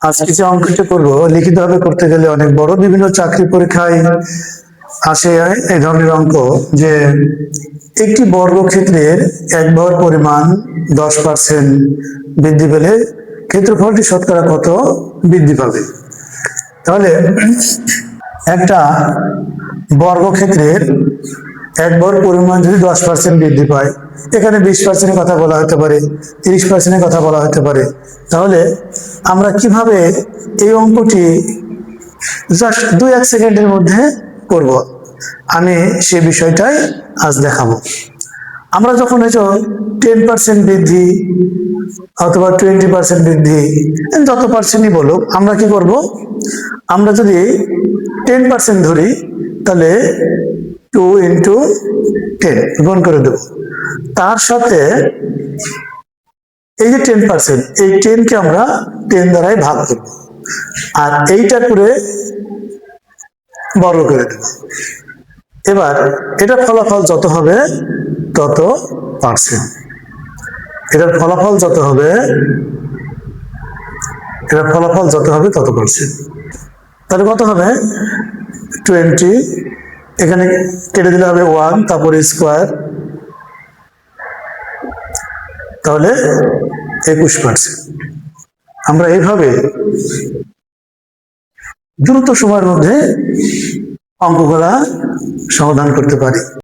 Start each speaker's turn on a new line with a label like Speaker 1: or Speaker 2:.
Speaker 1: আজকে যে অঙ্কটা করবো লিখিতভাবে করতে গেলে অনেক বড়, বিভিন্ন চাকরি পরীক্ষায় আসে এই ধরনের অঙ্ক, যে একটি বর্গক্ষেত্রের এক ভর পরিমাণ 10% বৃদ্ধি পেলে ক্ষেত্রফলটি শতকরা কত বৃদ্ধি পাবে। তাহলে একটা বর্গক্ষেত্রের এক ভর পরিমাণ যদি 10% বৃদ্ধি পায়, এখানে 20%-এর কথা বলা হতে পারে, 30%-এর কথা বলা হতে পারে, তাহলে আমরা কিভাবে এই অঙ্কটি জাস্ট 2-1 সেকেন্ডের মধ্যে করব, আমি সেই বিষয়টাই আজ দেখাবো। আমরা যখন হয়তো 10% বৃদ্ধি অথবা 20% বৃদ্ধি, যত পার্সেন্টই বলুক, আমরা কি করব, আমরা যদি 10% ধরি তাহলে 2 × 10 গুণ করে দেব। তার সাথে এই যে 10%, এই 10 কে আমরা 10 দ্বারাই ভাগ করব, আর এইটা করে বর্গ করে দেব। এবার এটার ফলাফল যত হবে তত পার্সেন্ট, এটার ফলাফল যত হবে তত পার্সেন্ট। তাহলে কত হবে 20, এখানে কেটে দিলে হবে 1, তারপরে স্কোয়ার, তাহলে 21%। আমরা এইভাবে দ্রুত সময়ের মধ্যে অঙ্কগুলা সমাধান করতে পারি।